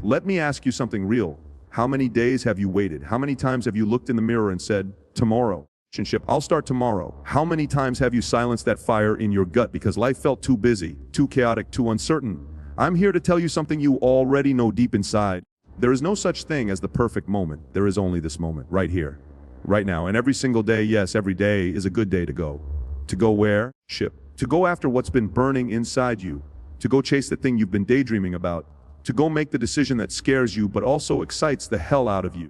Let me ask you something real. How many days have you waited? How many times have you looked in the mirror and said, tomorrow? I'll start tomorrow. How many times have you silenced that fire in your gut because life felt too busy, too chaotic, too uncertain? I'm here to tell you something you already know deep inside. There is no such thing as the perfect moment. There is only this moment, right here, right now. And every single day, yes, every day is a good day to go. To go where? To go after what's been burning inside you. To go chase the thing you've been daydreaming about. To go make the decision that scares you but also excites the hell out of you.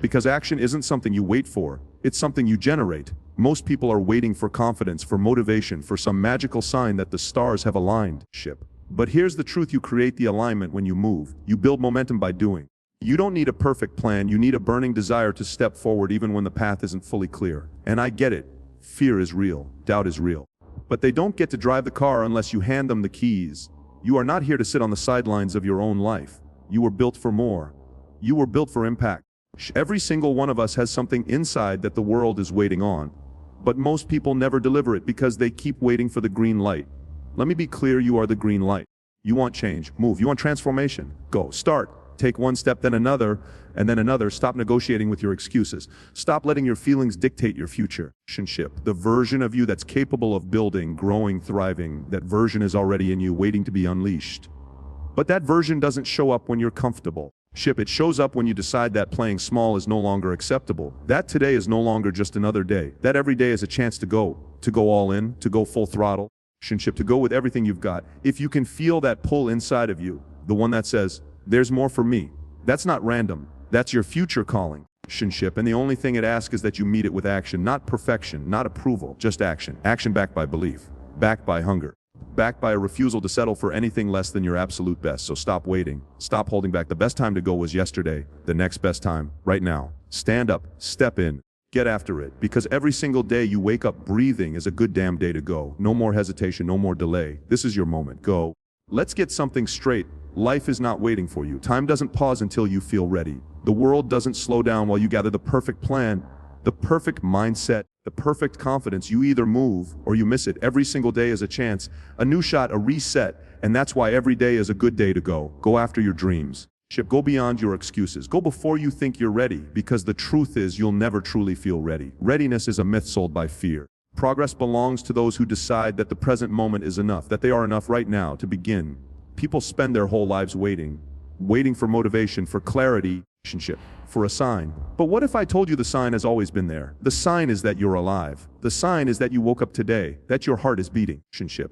Because action isn't something you wait for. It's something you generate. Most people are waiting for confidence, for motivation, for some magical sign that the stars have aligned. But here's the truth: you create the alignment when you move. You build momentum by doing. You don't need a perfect plan, you need a burning desire to step forward even when the path isn't fully clear. And I get it. Fear is real, doubt is real. But they don't get to drive the car unless you hand them the keys. You are not here to sit on the sidelines of your own life. You were built for more. You were built for impact. Every single one of us has something inside that the world is waiting on. But most people never deliver it because they keep waiting for the green light. Let me be clear, you are the green light. You want change, move. You want transformation, go, start. Take one step, then another, and then another. Stop negotiating with your excuses. Stop letting your feelings dictate your future. The version of you that's capable of building, growing, thriving, that version is already in you, waiting to be unleashed. But that version doesn't show up when you're comfortable. It shows up when you decide that playing small is no longer acceptable. That today is no longer just another day. That every day is a chance to go all in, to go full throttle. To go with everything you've got. If you can feel that pull inside of you, the one that says, there's more for me. That's not random. That's your future calling. And the only thing it asks is that you meet it with action, not perfection, not approval, just action. Action backed by belief, backed by hunger, backed by a refusal to settle for anything less than your absolute best. So stop waiting, stop holding back. The best time to go was yesterday. The next best time, right now. Stand up, step in, get after it. Because every single day you wake up breathing is a good damn day to go. No more hesitation, no more delay. This is your moment, go. Let's get something straight. Life is not waiting for you. Time doesn't pause until you feel ready. The world doesn't slow down while you gather the perfect plan, the perfect mindset, the perfect confidence. You either move or you miss it. Every single day is a chance, a new shot, a reset. And that's why every day is a good day to go. Go after your dreams. Go beyond your excuses. Go before you think you're ready, because the truth is you'll never truly feel ready. Readiness is a myth sold by fear. Progress belongs to those who decide that the present moment is enough, that they are enough right now to begin. People spend their whole lives waiting for motivation, for clarity, for a sign. But what if I told you the sign has always been there? The sign is that you're alive. The sign is that you woke up today, that your heart is beating,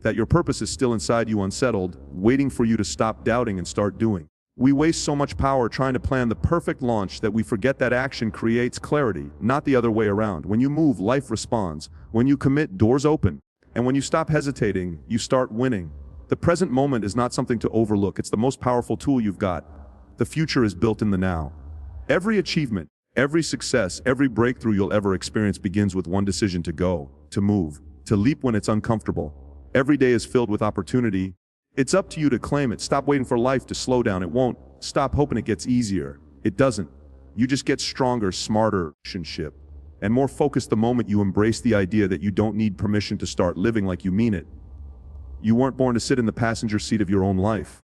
that your purpose is still inside you unsettled, waiting for you to stop doubting and start doing. We waste so much power trying to plan the perfect launch that we forget that action creates clarity, not the other way around. When you move, life responds. When you commit, doors open. And when you stop hesitating, you start winning. The present moment is not something to overlook. It's the most powerful tool you've got. The future is built in the now. Every achievement, every success, every breakthrough you'll ever experience begins with one decision: to go, to move, to leap when it's uncomfortable. Every day is filled with opportunity. It's up to you to claim it. Stop waiting for life to slow down. It won't. Stop hoping it gets easier. It doesn't. You just get stronger, smarter, and more focused the moment you embrace the idea that you don't need permission to start living like you mean it. You weren't born to sit in the passenger seat of your own life.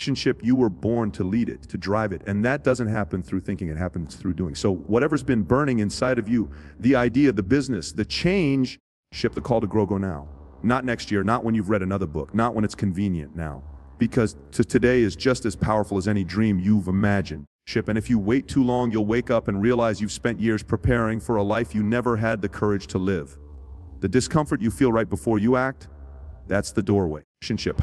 You were born to lead it, to drive it. And that doesn't happen through thinking, it happens through doing. So whatever's been burning inside of you, the idea, the business, the change, the call to grow, go now. Not next year, not when you've read another book, not when it's convenient now. Because today is just as powerful as any dream you've imagined. And if you wait too long, you'll wake up and realize you've spent years preparing for a life you never had the courage to live. The discomfort you feel right before you act, that's the doorway.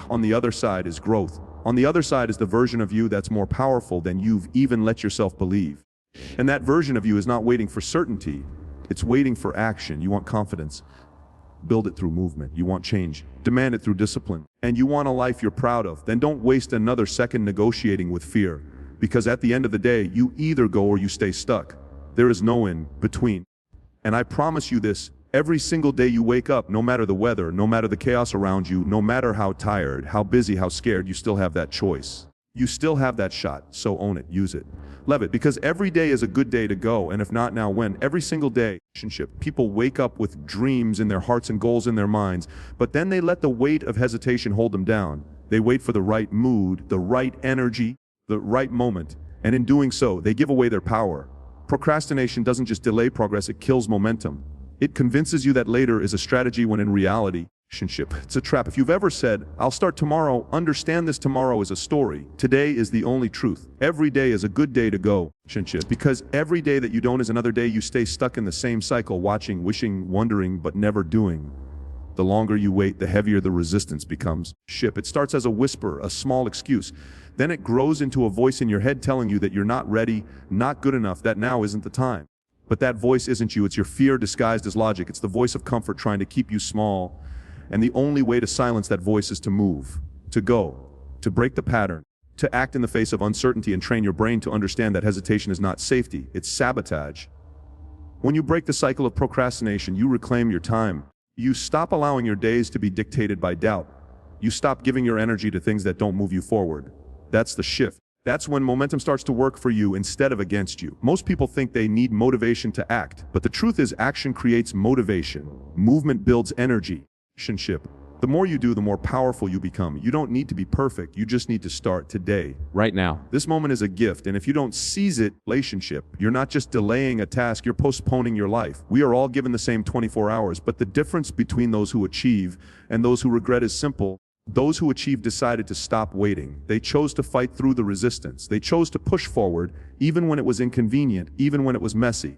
On the other side is growth. On the other side is the version of you that's more powerful than you've even let yourself believe. And that version of you is not waiting for certainty. It's waiting for action. You want confidence. Build it through movement. You want change. Demand it through discipline. And you want a life you're proud of. Then don't waste another second negotiating with fear. Because at the end of the day, you either go or you stay stuck. There is no in between. And I promise you this, every single day you wake up, no matter the weather, no matter the chaos around you, no matter how tired, how busy, how scared, you still have that choice. You still have that shot, so own it, use it, love it, because every day is a good day to go, and if not now, when? Every single day, people wake up with dreams in their hearts and goals in their minds, but then they let the weight of hesitation hold them down. They wait for the right mood, the right energy, the right moment, and in doing so, they give away their power. Procrastination doesn't just delay progress, it kills momentum. It convinces you that later is a strategy when in reality, it's a trap. If you've ever said, I'll start tomorrow, understand this tomorrow is a story. Today is the only truth. Every day is a good day to go, because every day that you don't is another day you stay stuck in the same cycle, watching, wishing, wondering, but never doing. The longer you wait, the heavier the resistance becomes. It starts as a whisper, a small excuse. Then it grows into a voice in your head telling you that you're not ready, not good enough, that now isn't the time. But that voice isn't you, it's your fear disguised as logic. It's the voice of comfort trying to keep you small. And the only way to silence that voice is to move, to go, to break the pattern, to act in the face of uncertainty and train your brain to understand that hesitation is not safety, it's sabotage. When you break the cycle of procrastination, you reclaim your time. You stop allowing your days to be dictated by doubt. You stop giving your energy to things that don't move you forward. That's the shift. That's when momentum starts to work for you instead of against you. Most people think they need motivation to act, but the truth is action creates motivation. Movement builds energy. The more you do, the more powerful you become. You don't need to be perfect, you just need to start today. Right now. This moment is a gift, and if you don't seize it, you're not just delaying a task, you're postponing your life. We are all given the same 24 hours, but the difference between those who achieve and those who regret is simple. Those who achieve decided to stop waiting. They chose to fight through the resistance. They chose to push forward, even when it was inconvenient, even when it was messy,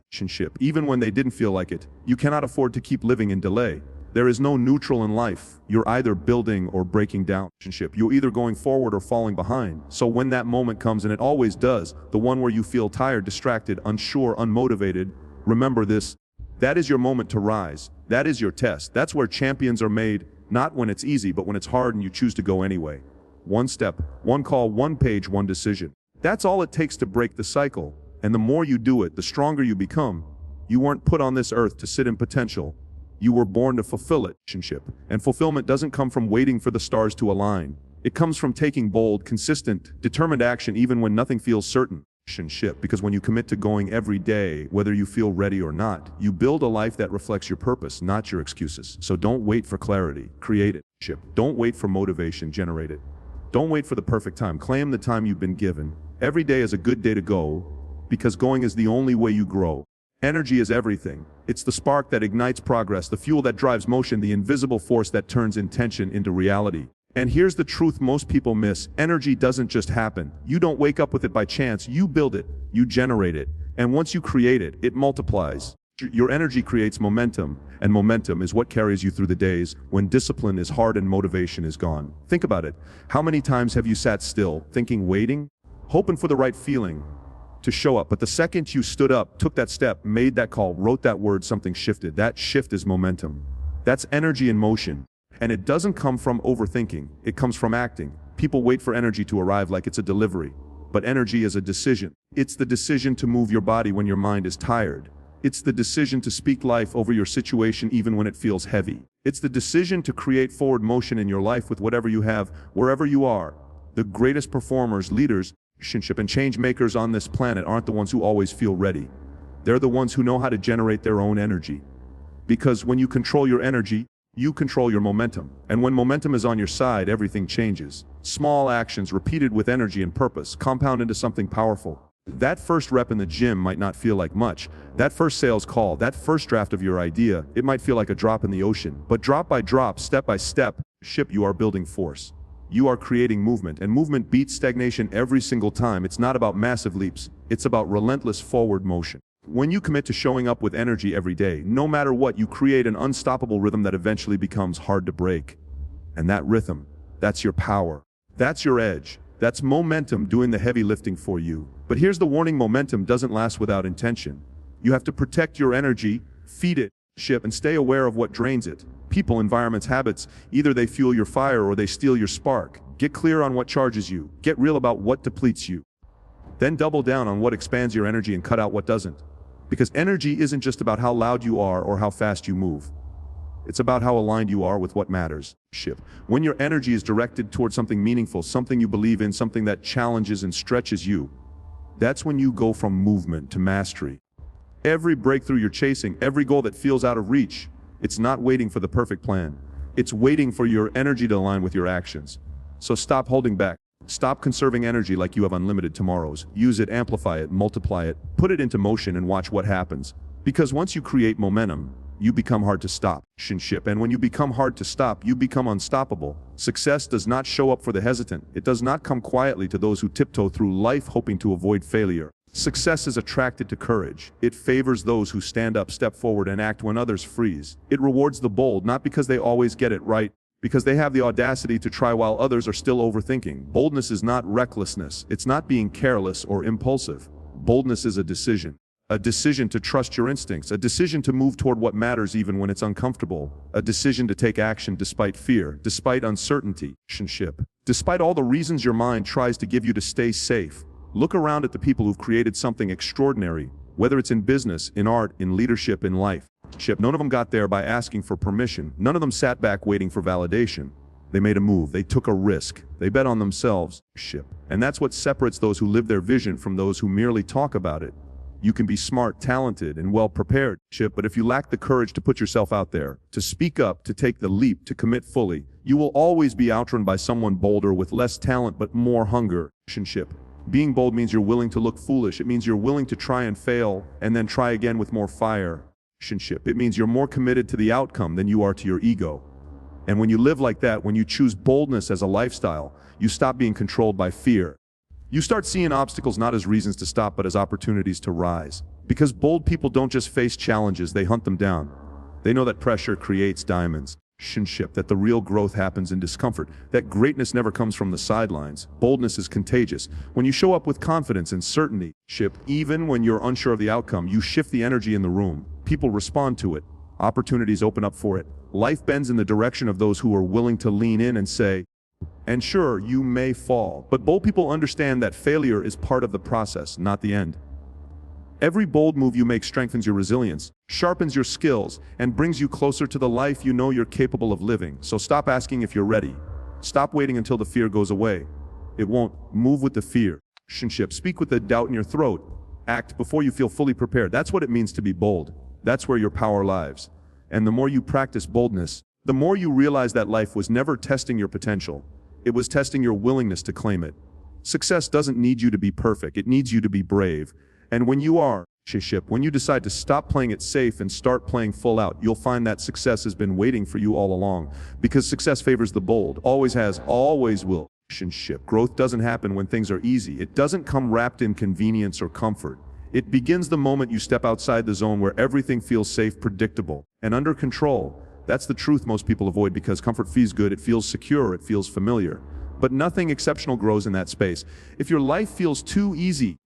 even when they didn't feel like it. You cannot afford to keep living in delay. There is no neutral in life. You're either building or breaking down. You're either going forward or falling behind. So when that moment comes, and it always does, the one where you feel tired, distracted, unsure, unmotivated, remember this. That is your moment to rise. That is your test. That's where champions are made, not when it's easy, but when it's hard and you choose to go anyway. One step, one call, one page, one decision. That's all it takes to break the cycle. And the more you do it, the stronger you become. You weren't put on this earth to sit in potential. You were born to fulfill it. And fulfillment doesn't come from waiting for the stars to align. It comes from taking bold, consistent, determined action even when nothing feels certain. Because when you commit to going every day, whether you feel ready or not, you build a life that reflects your purpose, not your excuses. So don't wait for clarity, create it. Don't wait for motivation, generate it. Don't wait for the perfect time, claim the time you've been given. Every day is a good day to go, because going is the only way you grow. Energy is everything. It's the spark that ignites progress, the fuel that drives motion, the invisible force that turns intention into reality. And here's the truth most people miss. Energy doesn't just happen. You don't wake up with it by chance. You build it. You generate it. And once you create it, it multiplies. Your energy creates momentum, and momentum is what carries you through the days when discipline is hard and motivation is gone. Think about it. How many times have you sat still, thinking, waiting, hoping for the right feeling to show up? But the second you stood up, took that step, made that call, wrote that word, something shifted. That shift is momentum. That's energy in motion. And it doesn't come from overthinking. It comes from acting. People wait for energy to arrive like it's a delivery. But energy is a decision. It's the decision to move your body when your mind is tired. It's the decision to speak life over your situation even when it feels heavy. It's the decision to create forward motion in your life with whatever you have, wherever you are. The greatest performers, leaders, and change makers on this planet aren't the ones who always feel ready. They're the ones who know how to generate their own energy. Because when you control your energy, you control your momentum. And when momentum is on your side, everything changes. Small actions repeated with energy and purpose compound into something powerful. That first rep in the gym might not feel like much. That first sales call, that first draft of your idea, it might feel like a drop in the ocean. But drop by drop, step by step, you are building force. You are creating movement, and movement beats stagnation every single time. It's not about massive leaps. It's about relentless forward motion. When you commit to showing up with energy every day, no matter what, you create an unstoppable rhythm that eventually becomes hard to break. And that rhythm, that's your power. That's your edge. That's momentum doing the heavy lifting for you. But here's the warning: momentum doesn't last without intention. You have to protect your energy, feed it, and stay aware of what drains it. People, environments, habits, either they fuel your fire or they steal your spark. Get clear on what charges you. Get real about what depletes you. Then double down on what expands your energy and cut out what doesn't. Because energy isn't just about how loud you are or how fast you move. It's about how aligned you are with what matters. When your energy is directed towards something meaningful, something you believe in, something that challenges and stretches you, that's when you go from movement to mastery. Every breakthrough you're chasing, every goal that feels out of reach, it's not waiting for the perfect plan. It's waiting for your energy to align with your actions. So stop holding back. Stop conserving energy like you have unlimited tomorrows. Use it, amplify it, multiply it, put it into motion and watch what happens. Because once you create momentum, you become hard to stop. And when you become hard to stop, you become unstoppable. Success does not show up for the hesitant. It does not come quietly to those who tiptoe through life hoping to avoid failure. Success is attracted to courage. It favors those who stand up, step forward, and act when others freeze. It rewards the bold, not because they always get it right, because they have the audacity to try while others are still overthinking. Boldness is not recklessness. It's not being careless or impulsive. Boldness is a decision. A decision to trust your instincts, a decision to move toward what matters even when it's uncomfortable, a decision to take action despite fear, despite uncertainty, despite all the reasons your mind tries to give you to stay safe. Look around at the people who've created something extraordinary, whether it's in business, in art, in leadership, in life. None of them got there by asking for permission. None of them sat back waiting for validation. They made a move. They took a risk. They bet on themselves. And that's what separates those who live their vision from those who merely talk about it. You can be smart, talented, and well prepared, but if you lack the courage to put yourself out there, to speak up, to take the leap, to commit fully, you will always be outrun by someone bolder with less talent but more hunger. Being bold means you're willing to look foolish. It means you're willing to try and fail and then try again with more fire. It means you're more committed to the outcome than you are to your ego. And when you live like that, when you choose boldness as a lifestyle, you stop being controlled by fear. You start seeing obstacles not as reasons to stop, but as opportunities to rise. Because bold people don't just face challenges, they hunt them down. They know that pressure creates diamonds. That the real growth happens in discomfort, that greatness never comes from the sidelines. Boldness is contagious. When you show up with confidence and certainty, even when you're unsure of the outcome, you shift the energy in the room. People respond to it. Opportunities open up for it. Life bends in the direction of those who are willing to lean in and say, and sure, you may fall, but bold people understand that failure is part of the process, not the end. Every bold move you make strengthens your resilience, sharpens your skills, and brings you closer to the life you know you're capable of living. So stop asking if you're ready. Stop waiting until the fear goes away. It won't. Move with the fear. Speak with the doubt in your throat. Act before you feel fully prepared. That's what it means to be bold. That's where your power lies. And the more you practice boldness, the more you realize that life was never testing your potential. It was testing your willingness to claim it. Success doesn't need you to be perfect. It needs you to be brave. And when you are, when you decide to stop playing it safe and start playing full out, you'll find that success has been waiting for you all along. Because success favors the bold, always has, always will. Growth doesn't happen when things are easy. It doesn't come wrapped in convenience or comfort. It begins the moment you step outside the zone where everything feels safe, predictable, and under control. That's the truth most people avoid because comfort feels good, it feels secure, it feels familiar. But nothing exceptional grows in that space. If your life feels too easy,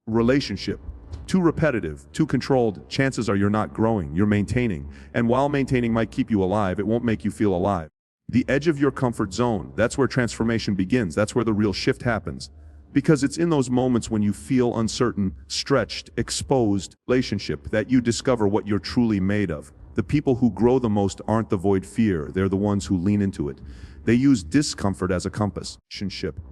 too repetitive, too controlled, chances are you're not growing, you're maintaining. And while maintaining might keep you alive, it won't make you feel alive. The edge of your comfort zone, that's where transformation begins. That's where the real shift happens. Because it's in those moments when you feel uncertain, stretched, exposed, that you discover what you're truly made of. The people who grow the most aren't the void fear, they're the ones who lean into it. They use discomfort as a compass.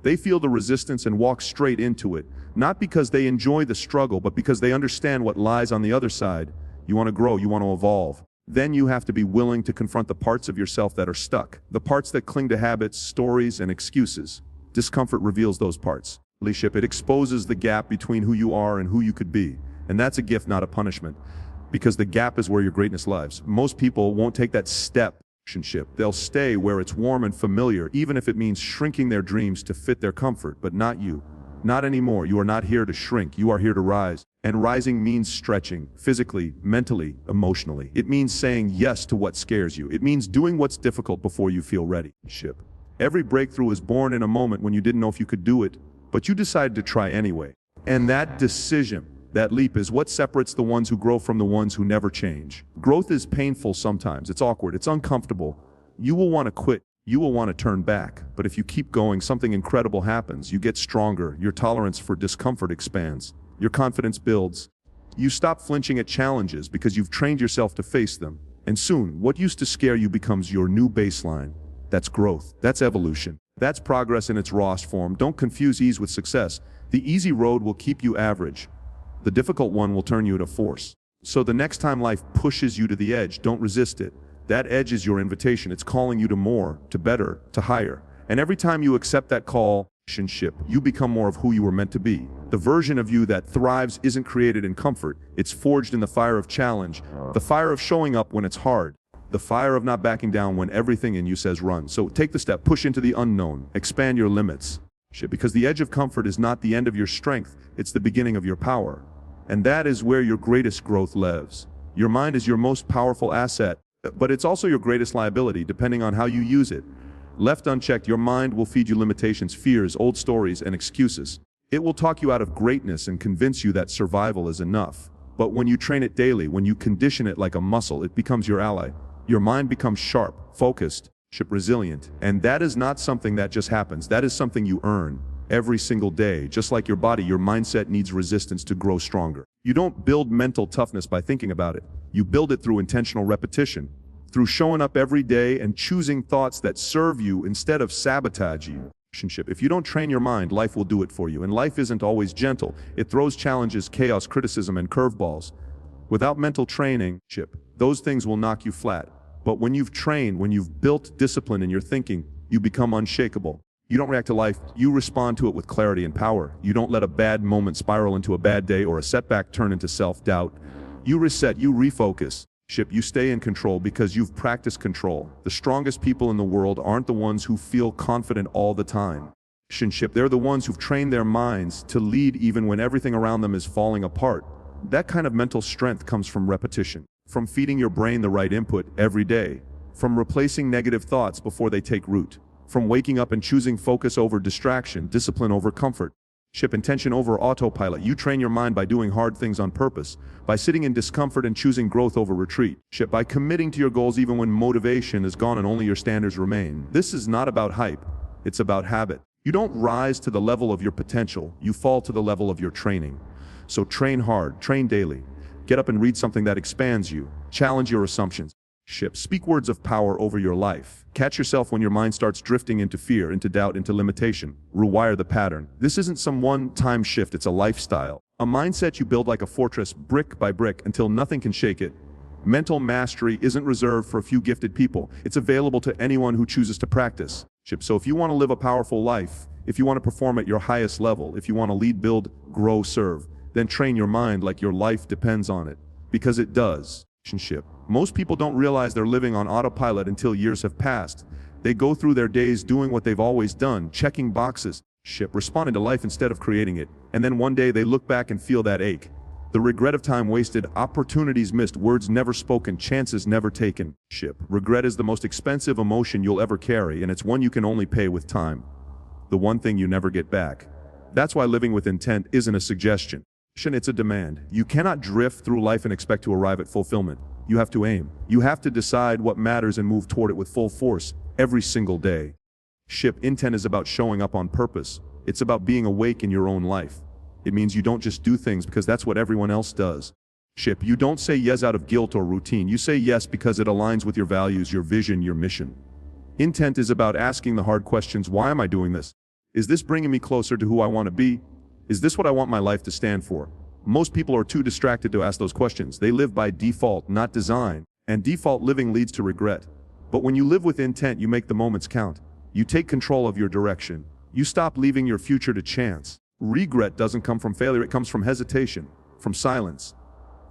They feel the resistance and walk straight into it, not because they enjoy the struggle, but because they understand what lies on the other side. You want to grow, you want to evolve. Then you have to be willing to confront the parts of yourself that are stuck, the parts that cling to habits, stories, and excuses. Discomfort reveals those parts. It exposes the gap between who you are and who you could be. And that's a gift, not a punishment. Because the gap is where your greatness lies. Most people won't take that step. They'll stay where it's warm and familiar, even if it means shrinking their dreams to fit their comfort, but not you. Not anymore. You are not here to shrink. You are here to rise. And rising means stretching, physically, mentally, emotionally. It means saying yes to what scares you. It means doing what's difficult before you feel ready. Every breakthrough is born in a moment when you didn't know if you could do it, but you decided to try anyway. And that decision, that leap is what separates the ones who grow from the ones who never change. Growth is painful sometimes. It's awkward. It's uncomfortable. You will want to quit. You will want to turn back. But if you keep going, something incredible happens. You get stronger. Your tolerance for discomfort expands. Your confidence builds. You stop flinching at challenges because you've trained yourself to face them. And soon, what used to scare you becomes your new baseline. That's growth. That's evolution. That's progress in its rawest form. Don't confuse ease with success. The easy road will keep you average. The difficult one will turn you into force. So the next time life pushes you to the edge, don't resist it. That edge is your invitation. It's calling you to more, to better, to higher. And every time you accept that call, Relationship, you become more of who you were meant to be. The version of you that thrives isn't created in comfort, it's forged in the fire of challenge, the fire of showing up when it's hard, the fire of not backing down when everything in you says run. So take the step, push into the unknown, expand your limits. Because the edge of comfort is not the end of your strength, it's the beginning of your power. And that is where your greatest growth lives. Your mind is your most powerful asset, but it's also your greatest liability, depending on how you use it. Left unchecked, your mind will feed you limitations, fears, old stories, and excuses. It will talk you out of greatness and convince you that survival is enough. But when you train it daily, when you condition it like a muscle, it becomes your ally. Your mind becomes sharp, focused, resilient. And that is not something that just happens. That is something you earn every single day. Just like your body, your mindset needs resistance to grow stronger. You don't build mental toughness by thinking about it. You build it through intentional repetition, through showing up every day and choosing thoughts that serve you instead of sabotage you. If you don't train your mind, life will do it for you. And life isn't always gentle. It throws challenges, chaos, criticism, and curveballs. Without mental training, those things will knock you flat. But when you've trained, when you've built discipline in your thinking, you become unshakable. You don't react to life, you respond to it with clarity and power. You don't let a bad moment spiral into a bad day or a setback turn into self-doubt. You reset, you refocus. You stay in control because you've practiced control. The strongest people in the world aren't the ones who feel confident all the time. They're the ones who've trained their minds to lead even when everything around them is falling apart. That kind of mental strength comes from repetition, from feeding your brain the right input every day, from replacing negative thoughts before they take root, from waking up and choosing focus over distraction, discipline over comfort, intention over autopilot. You train your mind by doing hard things on purpose, by sitting in discomfort and choosing growth over retreat, by committing to your goals even when motivation is gone and only your standards remain. This is not about hype, it's about habit. You don't rise to the level of your potential, you fall to the level of your training. So train hard, train daily. Get up and read something that expands you. Challenge your assumptions. Speak words of power over your life. Catch yourself when your mind starts drifting into fear, into doubt, into limitation. Rewire the pattern. This isn't some one-time shift, it's a lifestyle. A mindset you build like a fortress, brick by brick, until nothing can shake it. Mental mastery isn't reserved for a few gifted people. It's available to anyone who chooses to practice. So if you want to live a powerful life, if you want to perform at your highest level, if you want to lead, build, grow, serve, then train your mind like your life depends on it. Because it does. Most people don't realize they're living on autopilot until years have passed. They go through their days doing what they've always done, checking boxes, responding to life instead of creating it. And then one day they look back and feel that ache. The regret of time wasted, opportunities missed, words never spoken, chances never taken. Regret is the most expensive emotion you'll ever carry, and it's one you can only pay with time. The one thing you never get back. That's why living with intent isn't a suggestion. It's a demand. You cannot drift through life and expect to arrive at fulfillment. You have to aim. You have to decide what matters and move toward it with full force every single day. Intent is about showing up on purpose. It's about being awake in your own life. It means you don't just do things because that's what everyone else does. You don't say yes out of guilt or routine. You say yes because it aligns with your values, your vision, your mission. Intent is about asking the hard questions. Why am I doing this? Is this bringing me closer to who I want to be? Is this what I want my life to stand for? Most people are too distracted to ask those questions. They live by default, not design. And default living leads to regret. But when you live with intent, you make the moments count. You take control of your direction. You stop leaving your future to chance. Regret doesn't come from failure, it comes from hesitation, from silence,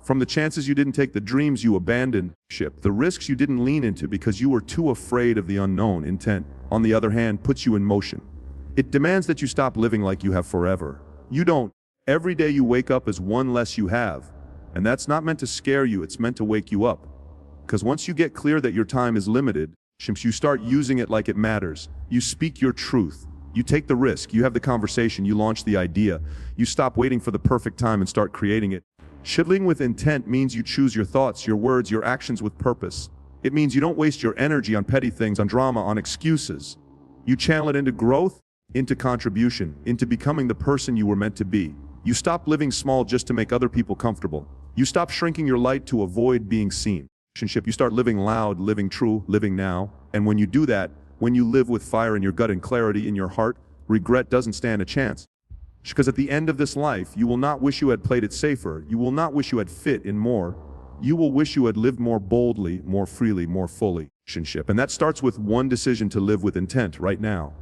from the chances you didn't take, the dreams you abandoned, the risks you didn't lean into because you were too afraid of the unknown. Intent, on the other hand, puts you in motion. It demands that you stop living like you have forever. You don't. Every day you wake up is one less you have. And that's not meant to scare you, it's meant to wake you up. Because once you get clear that your time is limited, you start using it like it matters. You speak your truth. You take the risk, you have the conversation, you launch the idea. You stop waiting for the perfect time and start creating it. Living with intent means you choose your thoughts, your words, your actions with purpose. It means you don't waste your energy on petty things, on drama, on excuses. You channel it into growth, into contribution, into becoming the person you were meant to be. You stop living small just to make other people comfortable. You stop shrinking your light to avoid being seen. You start living loud, living true, living now. And when you do that, when you live with fire in your gut and clarity in your heart, regret doesn't stand a chance. Because at the end of this life, you will not wish you had played it safer. You will not wish you had fit in more. You will wish you had lived more boldly, more freely, more fully. And that starts with one decision to live with intent right now.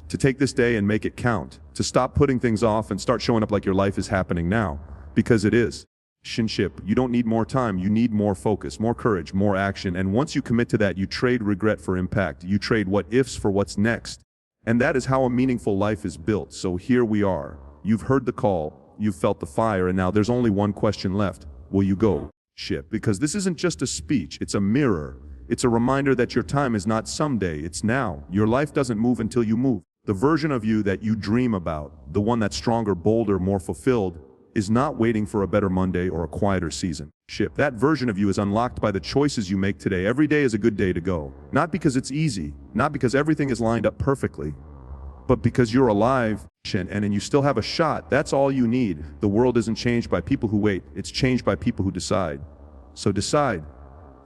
To take this day and make it count. To stop putting things off and start showing up like your life is happening now. Because it is. Relationship, you don't need more time, you need more focus, more courage, more action, and once you commit to that, you trade regret for impact, you trade what ifs for what's next. And that is how a meaningful life is built. So here we are. You've heard the call, you've felt the fire, and now there's only one question left. Will you go? Because this isn't just a speech, it's a mirror. It's a reminder that your time is not someday, it's now. Your life doesn't move until you move. The version of you that you dream about, the one that's stronger, bolder, more fulfilled, is not waiting for a better Monday or a quieter season. That version of you is unlocked by the choices you make today. Every day is a good day to go. Not because it's easy, not because everything is lined up perfectly, but because you're alive and you still have a shot. That's all you need. The world isn't changed by people who wait. It's changed by people who decide. So decide.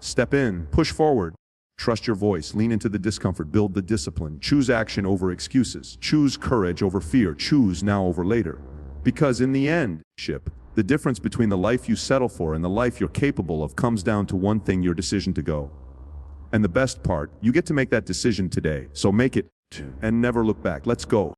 Step in. Push forward. Trust your voice. Lean into the discomfort. Build the discipline. Choose action over excuses. Choose courage over fear. Choose now over later. Because in the end, the difference between the life you settle for and the life you're capable of comes down to one thing: your decision to go. And the best part, you get to make that decision today. So make it and never look back. Let's go.